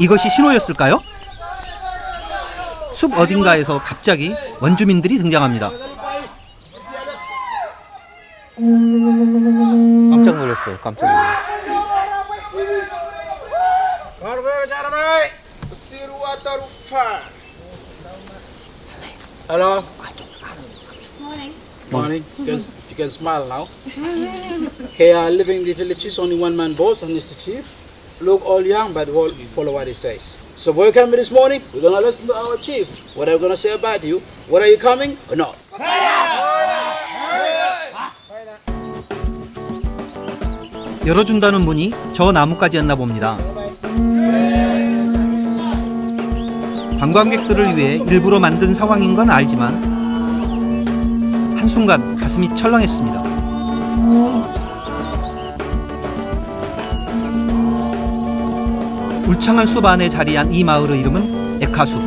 이것이 신호였을까요? 숲 어딘가에서 갑자기 원주민들이 등장합니다. 깜짝 놀랐어요. 깜짝 놀랐어요. Hello. Morning. Morning. You can smile now. Okay, living in the village is only one man boss, and Mr. Chief. Look all young, but all follow what he says. So for you coming this morning, we're gonna listen to our chief. What are we gonna say about you? What are you coming or not? 열어준다는 문이 저 나무까지였나 봅니다. 관광객들을 위해 일부러 만든 상황인 건 알지만 한순간 가슴이 철렁했습니다. 울창한 숲 안에 자리한 이 마을의 이름은 에카숲.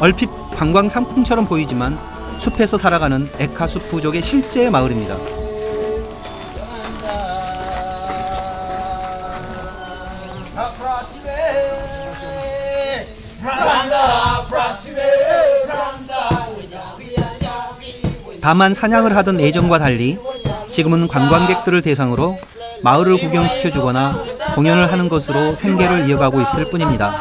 얼핏 관광 상품처럼 보이지만 숲에서 살아가는 에카숲 부족의 실제 마을입니다. 다만 사냥을 하던 예전과 달리 지금은 관광객들을 대상으로 마을을 구경시켜주거나 공연을 하는 것으로 생계를 이어가고 있을 뿐입니다.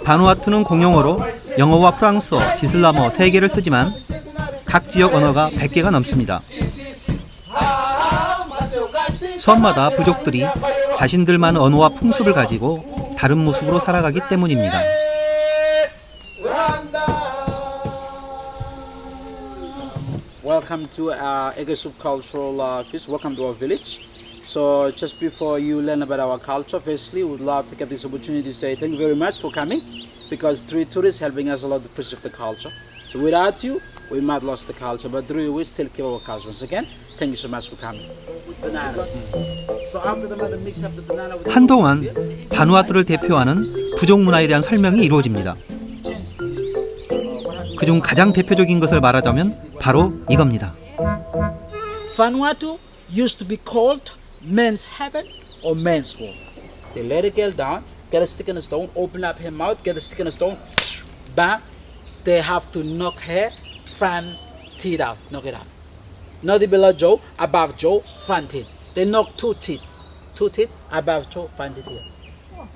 바누아투는 공용어로 영어와 프랑스어, 비슬라머 3개를 쓰지만 각 지역 언어가 100개가 넘습니다. 섬마다 부족들이 자신들만의 언어와 풍습을 가지고 다른 모습으로 살아가기 때문입니다. Welcome to Egesup Cultural Quiz. Welcome to our village. So just before you learn about our culture, firstly, we would love to get this opportunity to say thank you very much for coming, because through tourists helping us a lot to preserve the culture. So without you, we might lost the culture, but through you, we still keep our culture. Once again, thank you so much for coming. Bananas. So after the mother mix up the banana with 한동안 바누아투를 대표하는 부족 문화에 대한 설명이 이루어집니다. 그중 가장 대표적인 것을 말하자면 바로 이겁니다. Vanuatu used to be called men's heaven or men's world. They let a girl down, get a stick in a stone, open up her mouth, get a stick in a stone, bam. They have to knock her front teeth out, knock it out. Not the below jaw, above jaw, front teeth. They knock two teeth above jaw, front teeth here.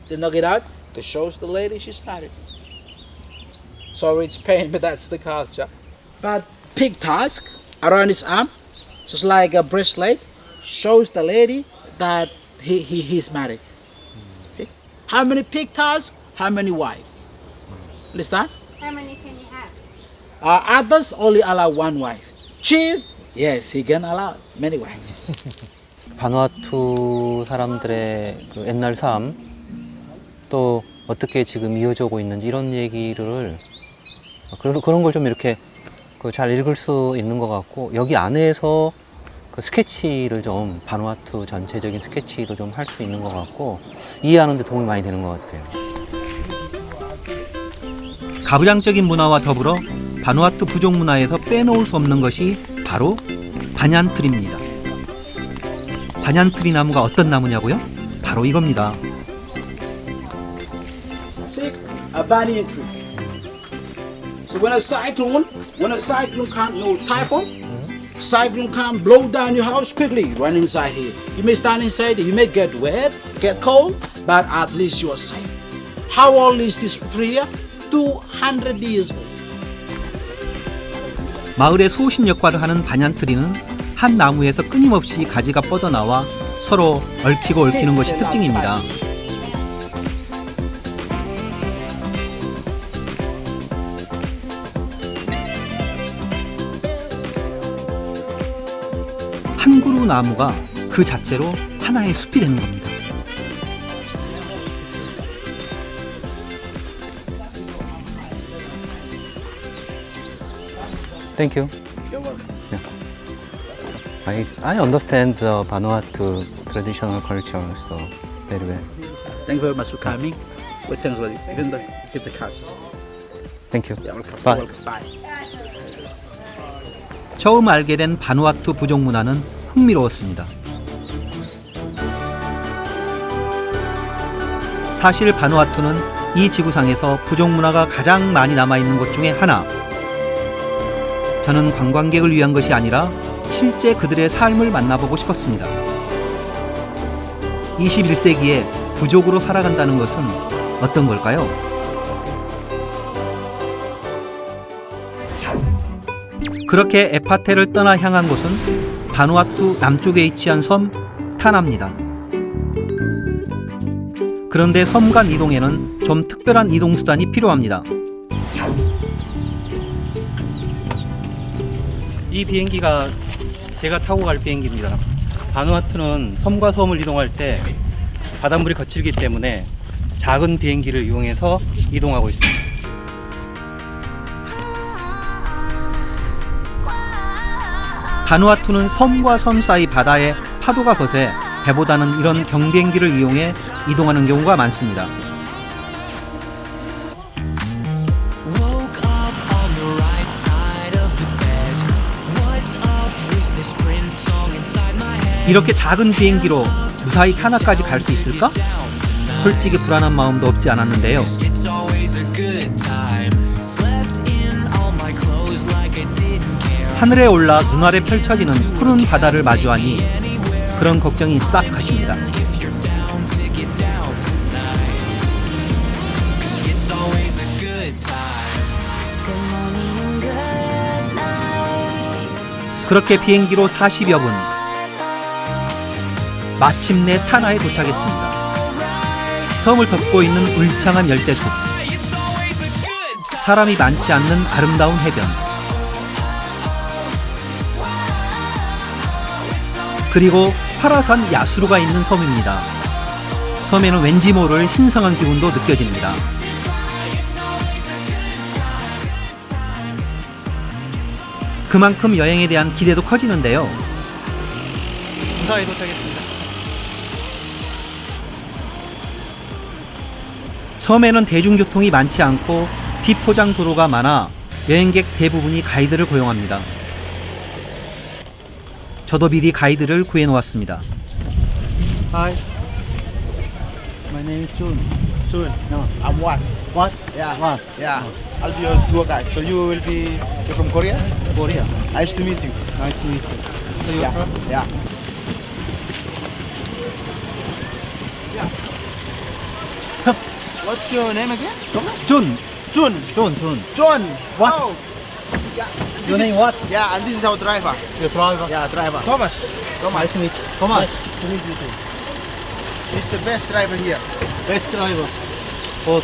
They knock it out to show the lady she's married. Sorry, it's pain, but that's the culture. But pig tusk around his arm, just like a bracelet, shows the lady that he's married. See? How many pig tusks? How many wives? Understand? How many can you have? Others only allow one wife. Chief, yes, he can allow many wives. 바누아투 사람들의 그 옛날 삶, 또 어떻게 지금 이어져 오고 있는지 이런 얘기를 그런 걸 좀 이렇게 잘 읽을 수 있는 것 같고, 여기 안에서 그 스케치를 좀 바누아투 전체적인 스케치도 좀 할 수 있는 것 같고 이해하는 데 도움이 많이 되는 것 같아요. 가부장적인 문화와 더불어 바누아투 부족 문화에서 빼놓을 수 없는 것이 바로 바냔트리입니다. 바냔트리 나무가 어떤 나무냐고요? 바로 이겁니다. See, a banyan tree. So when a cyclone comes, no typhoon, cyclone come, blow down your house quickly, run inside here. You may stand inside, you may get wet, get cold, but at least you are safe. How old is this tree here? 200 years old. 마을의 소신 역할을 하는 바냔트리는 한 나무에서 끊임없이 가지가 뻗어나와 서로 얽히고 얽히는 것이 특징입니다. 한 그루 나무가 그 자체로 하나의 숲이 되는 겁니다. Thank you. You're welcome. I understand the Vanuatu traditional culture so very well. Thank you very much for coming. We're thankful. Even the get the classes. Thank you. Yeah, welcome. Bye. You're welcome. Bye. 처음 알게 된 바누아투 부족 문화는 흥미로웠습니다. 사실 바누아투는 이 지구상에서 부족 문화가 가장 많이 남아있는 곳 중에 하나. 저는 관광객을 위한 것이 아니라 실제 그들의 삶을 만나보고 싶었습니다. 21세기에 부족으로 살아간다는 것은 어떤 걸까요? 그렇게 에파테를 떠나 향한 곳은 바누아투 남쪽에 위치한 섬 타나입니다. 그런데 섬 간 이동에는 좀 특별한 이동수단이 필요합니다. 이 비행기가 제가 타고 갈 비행기입니다. 바누아투는 섬과 섬을 이동할 때 바닷물이 거칠기 때문에 작은 비행기를 이용해서 이동하고 있습니다. 바누아투는 섬과 섬 사이 바다에 파도가 거세 배보다는 이런 경비행기를 이용해 이동하는 경우가 많습니다. 이렇게 작은 비행기로 무사히 타나까지 갈 수 있을까? 솔직히 불안한 마음도 없지 않았는데요. 하늘에 올라 눈 아래 펼쳐지는 푸른 바다를 마주하니 그런 걱정이 싹 가십니다. 그렇게 비행기로 40여 분, 마침내 타나에 도착했습니다. 섬을 덮고 있는 울창한 열대숲, 사람이 많지 않는 아름다운 해변, 그리고 화라산 야수루가 있는 섬입니다. 섬에는 왠지 모를 신성한 기운도 느껴집니다. 그만큼 여행에 대한 기대도 커지는데요. 무사히 도착했습니다. 섬에는 대중교통이 많지 않고 비포장 도로가 많아 여행객 대부분이 가이드를 고용합니다. 저도 미리 가이드를 구해 놓았습니다. Hi, my name is Jun. Soon. No, I'm Wat. what? Yeah. What? Yeah. I'll be your tour guide. So you will be you're from Korea? Korea. Nice to meet you. Nice to meet you. So you're Yeah. from? Yeah. What's your name again? Thomas? Jun. Jun. Jun. Jun. John. What? Oh. Yeah. Your This name is- what? Yeah, and this is our driver. Your driver. Yeah, driver. Thomas. Nice to meet you. Thomas. Nice to meet you too. He's the best driver here. Best driver. Oh.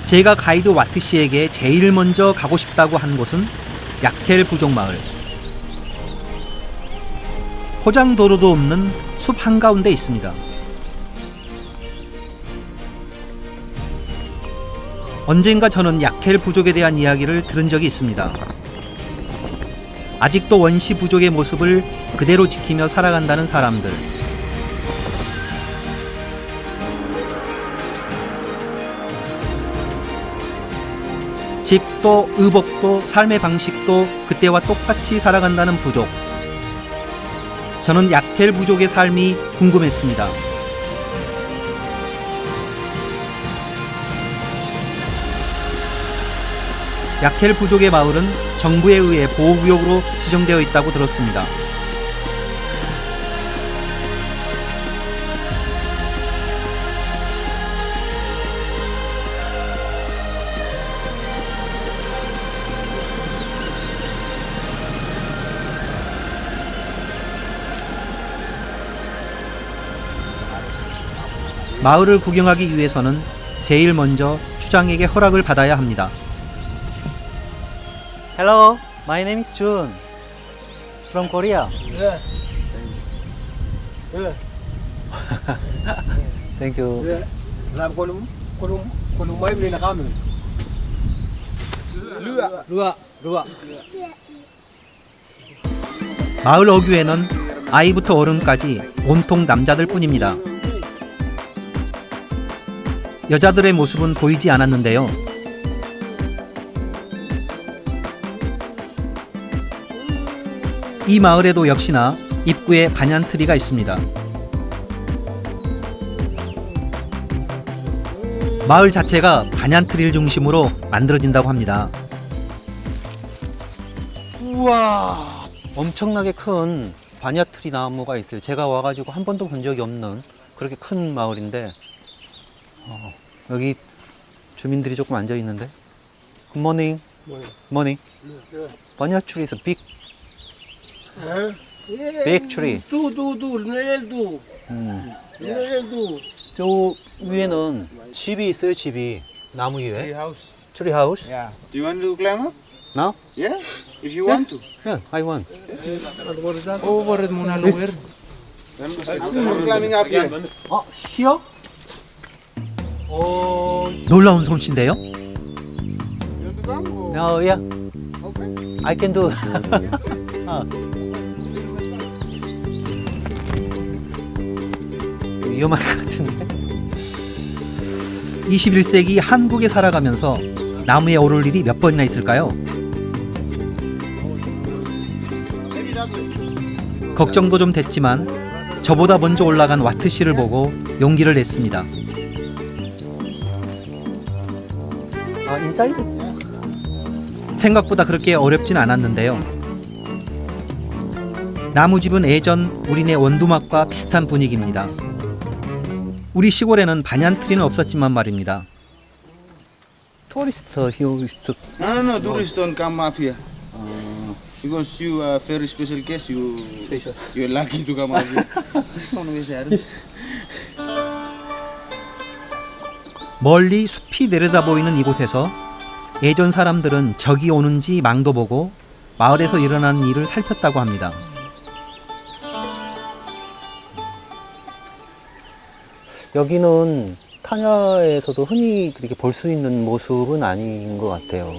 제가 가이드 와트 씨에게 제일 먼저 가고 싶다고 한 곳은 야켈 부족 마을. 포장 도로도 없는 숲 한가운데 있습니다. 언젠가 저는 야켈 부족에 대한 이야기를 들은 적이 있습니다. 아직도 원시 부족의 모습을 그대로 지키며 살아간다는 사람들. 집도 의복도 삶의 방식도 그때와 똑같이 살아간다는 부족. 저는 야켈 부족의 삶이 궁금했습니다. 야켈 부족의 마을은 정부에 의해 보호구역으로 지정되어 있다고 들었습니다. 마을을 구경하기 위해서는 제일 먼저 추장에게 허락을 받아야 합니다. Hello, my name is Jun from Korea. Yeah. Yeah. Thank you. Yeah. Làm con đúng mấy bên là cam. Lừa. 마을 어귀에는 아이부터 어른까지 온통 남자들 뿐입니다. 여자들의 모습은 보이지 않았는데요. 이 마을에도 역시나 입구에 반얀트리가 있습니다. 마을 자체가 반얀트리를 중심으로 만들어진다고 합니다. 우와, 엄청나게 큰 반야트리 나무가 있어요. 제가 와가지고 한 번도 본 적이 없는 그렇게 큰 마을인데, 여기 주민들이 조금 앉아 있는데. Good morning. Morning. Banyan tree is a big tree. 저 위에는 집이 있어요. 집이 나무 위에. house. Tree house. Yeah. Do you want to climb up? Now? Yeah. If you want to. Yeah, I want. Over it, Mona lower. I'm climbing up here. Here? 놀라운 솜씨인데요. You want to come? Or? No, yeah, Okay. I can do. 위험할 것 같은데. 21세기 한국에 살아가면서 나무에 오를 일이 몇 번이나 있을까요? 걱정도 좀 됐지만 저보다 먼저 올라간 와트 씨를 보고 용기를 냈습니다. 인사이드? 생각보다 그렇게 어렵진 않았는데요. 나무집은 예전 우리네 원두막과 비슷한 분위기입니다. 우리 시골에는 반얀트리는 없었지만 말입니다. 토리스트 히어리스트. No, tourists don't come up here. Because you are very special case, you're lucky to come up here. Come with Aaron. 멀리 숲이 내려다 보이는 이곳에서 예전 사람들은 적이 오는지 망도 보고 마을에서 일어나는 일을 살폈다고 합니다. 여기는 타냐에서도 흔히 그렇게 볼 수 있는 모습은 아닌 것 같아요.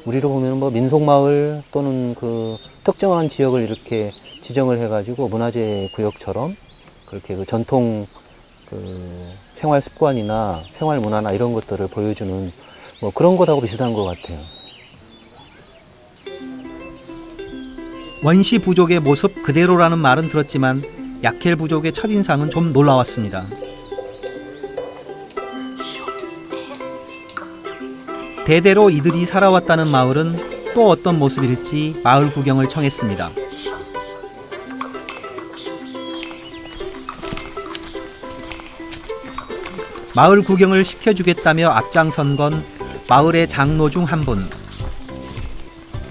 우리로 보면 뭐 민속마을 또는 그 특정한 지역을 이렇게 지정을 해가지고 문화재 구역처럼 그렇게 그 전통 그 생활 습관이나 생활 문화나 이런 것들을 보여주는 뭐 그런 것하고 비슷한 것 같아요. 원시 부족의 모습 그대로라는 말은 들었지만 야켈 부족의 첫인상은 좀 놀라웠습니다. 대대로 이들이 살아왔다는 마을은 또 어떤 모습일지 마을 구경을 청했습니다. 마을 구경을 시켜주겠다며 앞장선 건 마을의 장로 중 한 분.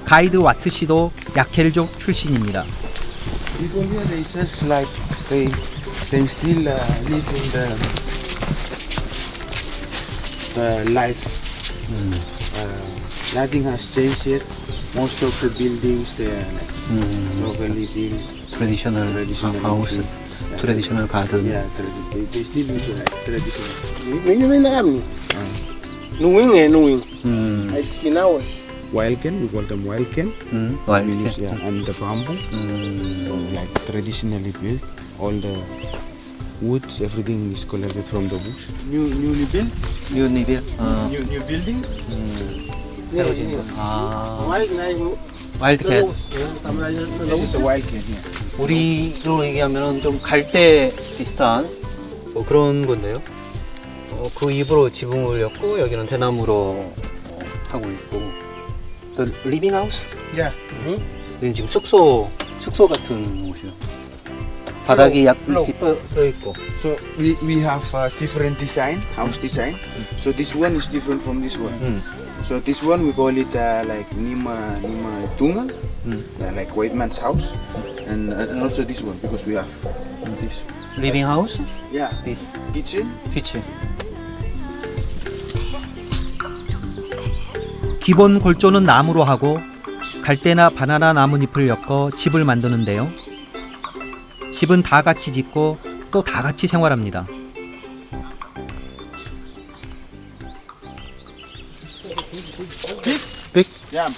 가이드 와트 씨도 야켈족 출신입니다. People here, they just like, they still live in the life. Nothing has changed yet. Most of the buildings, they are like locally built. 트레디셔널 하우스, 트레디셔널 가든. Yeah, they still use like traditional. Mình đã làm nuôi nghề nuôi hay chỉ nào Wild cane, we call them wild cane. We 와일드. use, yeah, and the bamboo, like traditionally built. All the woods, everything is collected from the bush. Newly built, 유니빌. new building. 새로 지은 거. 아, quái này 와일드 캣. tầm này nó This is the wild cane here. 우리로 얘기하면 좀 갈대 비슷한 뭐 그런 건데요. 그 입으로 지붕을 엮고 여기는 대나무로 하고 있고. 또 리빙 하우스? Yeah. 여기 지금 숙소 같은 곳이요. 바닥이 약 이렇게 떠 있고. So we have different design, house design. So this one is different from this one. So this one we call it like Nima Tunga, like white man's house, and also this one because we have this. 리빙 하우스? Yeah, This kitchen. 피치. 기본 골조는 나무로 하고 갈대나 바나나 나뭇잎을 엮어 집을 만드는데요. 집은 다 같이 짓고 또 다 같이 생활합니다. Yeah.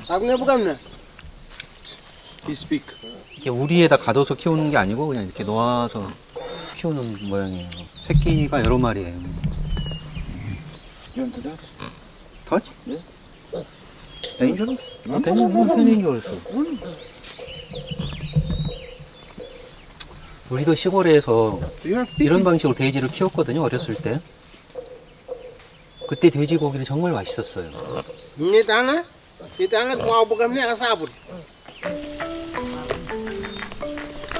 Aku bukan nih. He's big. 이렇게 우리에다 가둬서 키우는 게 아니고 그냥 이렇게 놓아서 키우는 모양이에요. 새끼가 여러 마리예요. You want to touch? 터치? Dangerous? 아, dangerous. 우리도 시골에서 Do you have 이런 pig? 방식으로 돼지를 키웠거든요, 어렸을 때. 그때 돼지고기는 정말 맛있었어요. Nyetana mau bukan ni asabut.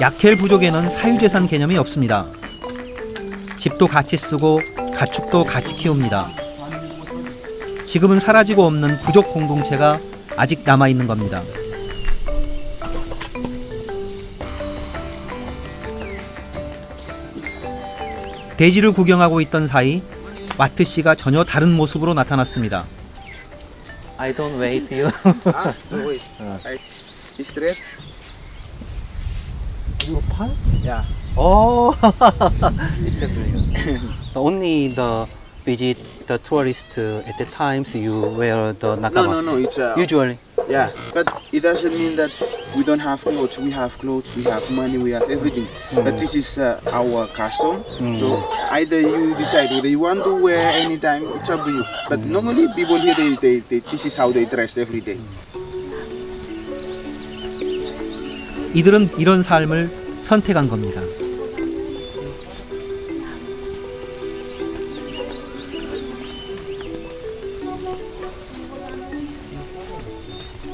야켈 부족에는 사유재산 개념이 없습니다. 집도 같이 쓰고 가축도 같이 키웁니다. 지금은 사라지고 없는 부족 공동체가 아직 남아있는 겁니다. 돼지를 구경하고 있던 사이 와트 씨가 전혀 다른 모습으로 나타났습니다. I don't wait you. Ah, no wait. Is straight? 이거 팔? Yeah. Oh, exactly. Only the visit the tourist at the times you wear the nakama. No. It's Usually. yeah, but it doesn't mean that we don't have clothes. We have clothes. We have money. We have everything. But this is our custom. So either you decide whether you want to wear anytime. It's up to you. But normally people here they this is how they dress every day. 이들은 이런 삶을 선택한 겁니다.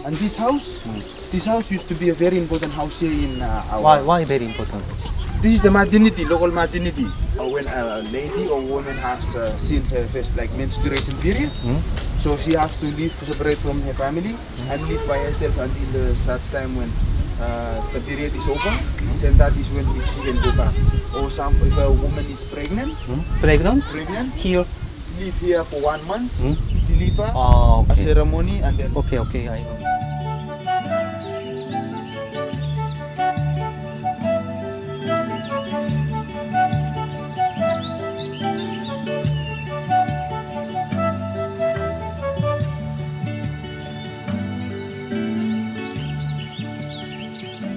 And this house used to be a very important house here in our. Why very important? This is the maternity, local maternity. When a lady or woman has seen her first like menstruation period, so she has to live separate from her family and live by herself until such time when the period is over. Then that is when she can go back. Or if a woman is pregnant, Pregnant? here live here for 1 month, deliver 아, a 오케이. ceremony, and then. 오케이, I know.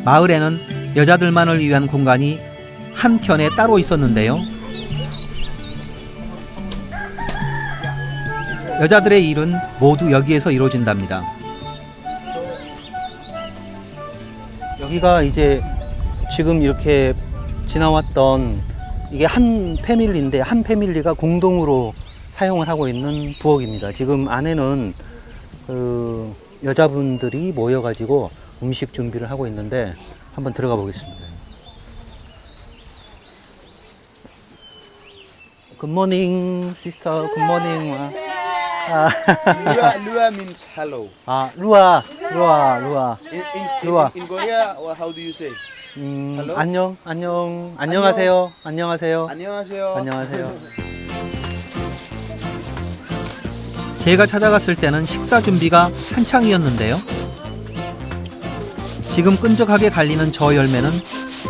마을에는 여자들만을 위한 공간이 한 켠에 따로 있었는데요. 여자들의 일은 모두 여기에서 이루어진답니다. 여기가 이제 지금 이렇게 지나왔던 이게 한 패밀리인데 한 패밀리가 공동으로 사용을 하고 있는 부엌입니다. 지금 안에는 그 여자분들이 모여가지고 음식 준비를 하고 있는데 한번 들어가 보겠습니다. Good morning, sister. Good morning. Lua means hello. 아, 루아. Lua. In Korea, how do you say? Hello? 안녕하세요. 안녕하세요. 안녕하세요. 제가 찾아갔을 때는 식사 준비가 한창이었는데요. 지금 끈적하게 갈리는 저 열매는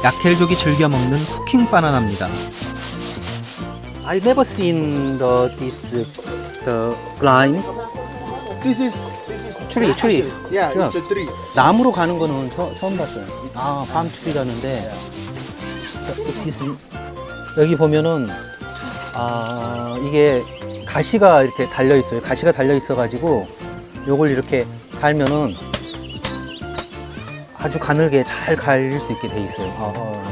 야켈족이 즐겨 먹는 쿠킹 바나나입니다. I never seen this line. This is Tree. Yeah, Sure. it's a tree. 나무로 가는 거는 처음 봤어요. 아, 밤추리라는데. Excuse me. 여기 보면은 이게 가시가 이렇게 달려 있어요. 가시가 달려 있어 가지고 요걸 이렇게 갈면은 아주 가늘게 잘 갈릴 수 있게 돼 있어요.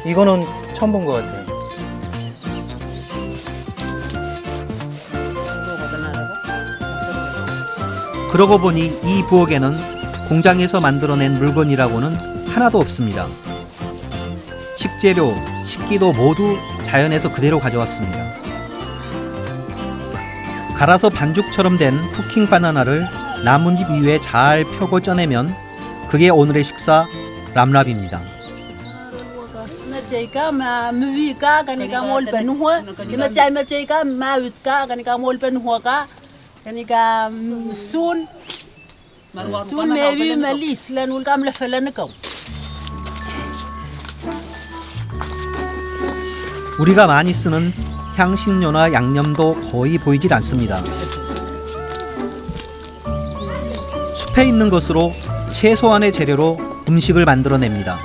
이거는 처음 본 것 같아요. 그러고 보니 이 부엌에는 공장에서 만들어낸 물건이라고는 하나도 없습니다. 식재료, 식기도 모두 자연에서 그대로 가져왔습니다. 갈아서 반죽처럼 된 쿠킹 바나나를 나뭇잎 위에 잘 펴고 쪄내면 그게 오늘의 식사 람랍입니다. Macam mewika kanika mol penhua, macam mawika kanika mol penhua ka, kanika sun mewi melis lan ulkam lefelan kau. 우리가 많이 쓰는 향신료나 양념도 거의 보이질 않습니다. 숲에 있는 것으로 최소한의 재료로 음식을 만들어냅니다.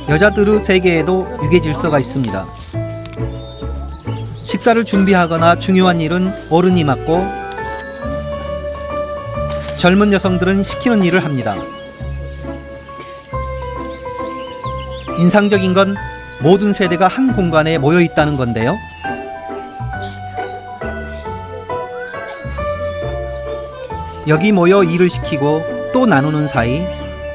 여자들의 세계에도 유계 질서가 있습니다. 식사를 준비하거나 중요한 일은 어른이 맡고 젊은 여성들은 시키는 일을 합니다. 인상적인 건 모든 세대가 한 공간에 모여 있다는 건데요. 여기 모여 일을 시키고 또 나누는 사이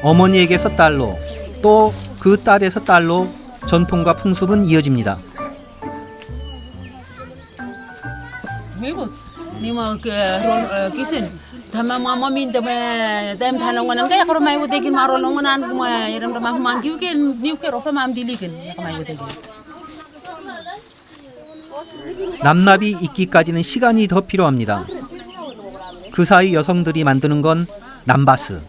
어머니에게서 딸로 또 그 딸에서 딸로 전통과 풍습은 이어집니다. nhưng mà kisin thama mama min dem thalongan kaya karo may wutegin marolongan kuma iram ma man giuken niu ke rofa mam dilikin may wutegin 남납이 있기까지는 시간이 더 필요합니다. 그 사이 여성들이 만드는 건 남바스.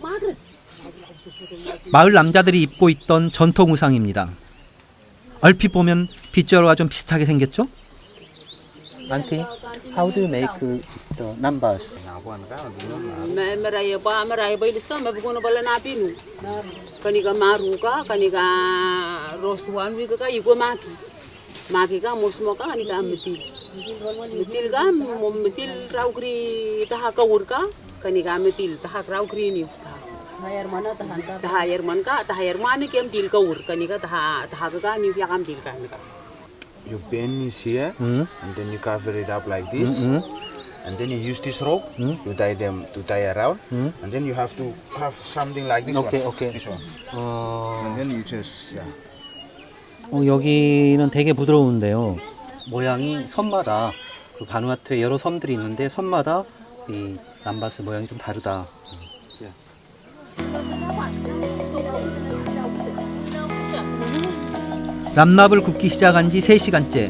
마을 남자들이 입고 있던 전통 의상입니다. 얼핏 보면 빗자루와 좀 비슷하게 생겼죠? Auntie, how do you make the numbers? maray ba ilis ka mabugono bala napinu kaniga maruka kaniga rostuan wi ka igo maki ka mosmo ka kaniga metil ka metil raukri taha ka urka kaniga metil taha raukri ni tahayar man ka tahayar man kem til ka ur kaniga taha ka ni ya kam til ka kaniga. Your pen is here, and then you cover it up like this, and then you use this rope to tie around, and then you have to have something like this Okay, one. okay. This one. And then you just 여기는 되게 부드러운데요. 모양이 섬마다 그 바누아투에 여러 섬들이 있는데 섬마다 이 남바스 모양이 좀 다르다. 남납을 굽기 시작한 지 3시간째.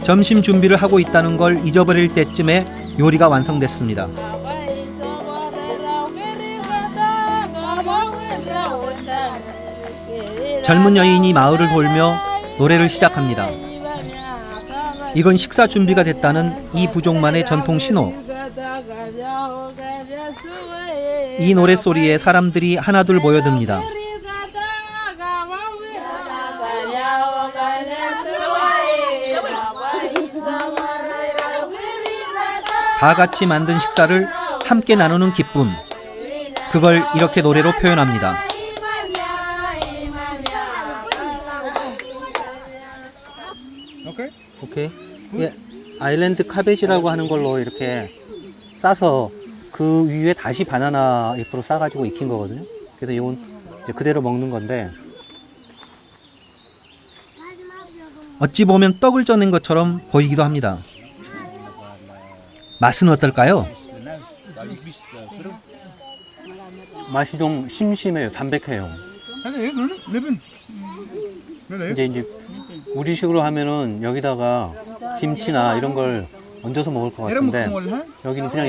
점심 준비를 하고 있다는 걸 잊어버릴 때쯤에 요리가 완성됐습니다. 젊은 여인이 마을을 돌며 노래를 시작합니다. 이건 식사 준비가 됐다는 이 부족만의 전통 신호. 이 노랫소리에 사람들이 하나둘 모여듭니다. 다 같이 만든 식사를 함께 나누는 기쁨. 그걸 이렇게 노래로 표현합니다. 오케이. 이게 아일랜드 카베지라고 하는 걸로 이렇게 싸서 그 위에 다시 바나나 잎으로 싸가지고 익힌 거거든요. 그래서 이건 이제 그대로 먹는 건데 어찌 보면 떡을 쪄낸 것처럼 보이기도 합니다. 맛은 어떨까요? 맛이 좀 심심해요. 담백해요. 이제 우리식으로 하면은 여기다가 김치나 이런 걸 얹어서 먹을 것 같은데 여기는 그냥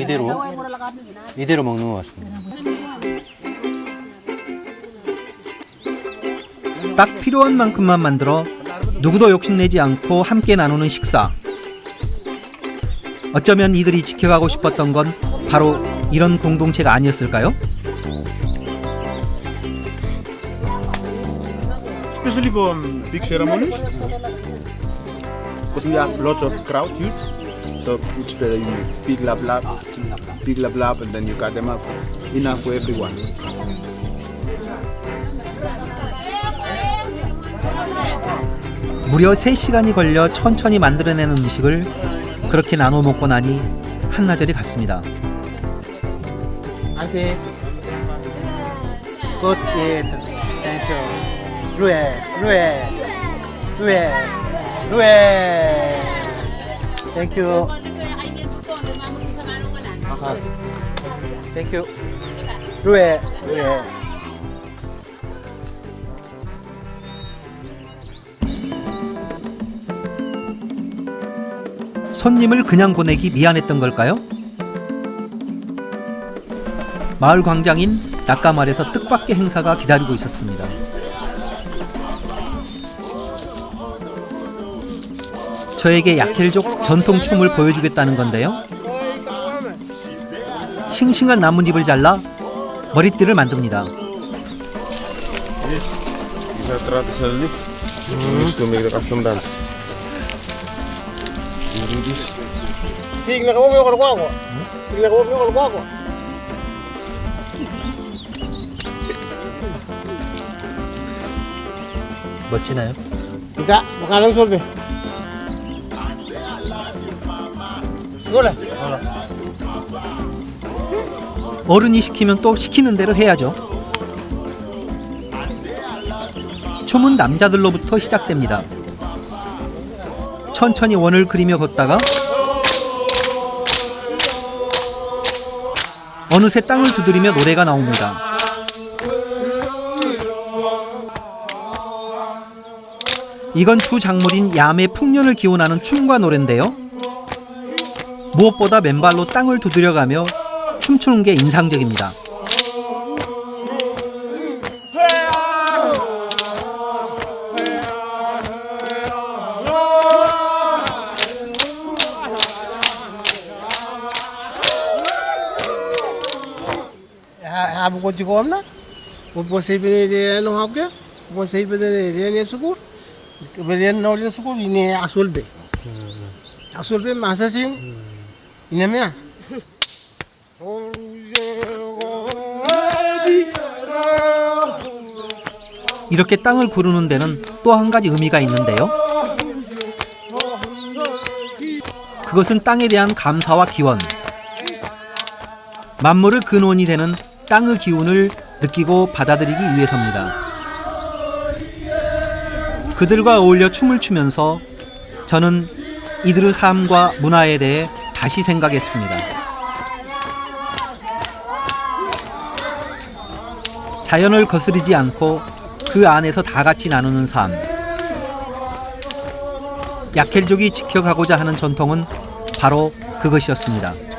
이대로 먹는 것 같습니다. 딱 필요한 만큼만 만들어 누구도 욕심내지 않고 함께 나누는 식사. 어쩌면 이들이 지켜가고 싶었던 건 바로 이런 공동체가 아니었을까요? Especially for big ceremonies, because we have lots of crowd here. So it's the big lap, and then you cut them up enough for everyone. 무려 3시간이 걸려 천천히 만들어낸 음식을 그렇게 나눠 먹고 나니 한나절이 갔습니다. Auntie, good eat. Thank you. 루에. Thank you. Thank you. 루에. 손님을 그냥 보내기 미안했던 걸까요? 마을 광장인 낙가마을에서 뜻밖의 행사가 기다리고 있었습니다. 저에게 야켈족 전통 춤을 보여주겠다는 건데요. 싱싱한 나뭇잎을 잘라 머리띠를 만듭니다. These are traditional leaf used to make the custom dance. You do this. 멋지나요? 어른이 시키면 또 시키는 대로 해야죠. 춤은 남자들로부터 시작됩니다. 천천히 원을 그리며 걷다가 어느새 땅을 두드리며 노래가 나옵니다. 이건 주작물인 얌의 풍년을 기원하는 춤과 노래인데요. 무엇보다 맨발로 땅을 두드려가며 춤추는 게 인상적입니다. Abu ko na upo sa ibinili ano hapya upo sa ibinili riyan sukur riyan na ulit sukur ini asulbe masasim inamya 이렇게 땅을 구르는 데는 또 한 가지 의미가 있는데요. 그것은 땅에 대한 감사와 기원, 만물의 근원이 되는 땅의 기운을 느끼고 받아들이기 위해서입니다. 그들과 어울려 춤을 추면서 저는 이들의 삶과 문화에 대해 다시 생각했습니다. 자연을 거스르지 않고 그 안에서 다 같이 나누는 삶. 야켈족이 지켜가고자 하는 전통은 바로 그것이었습니다.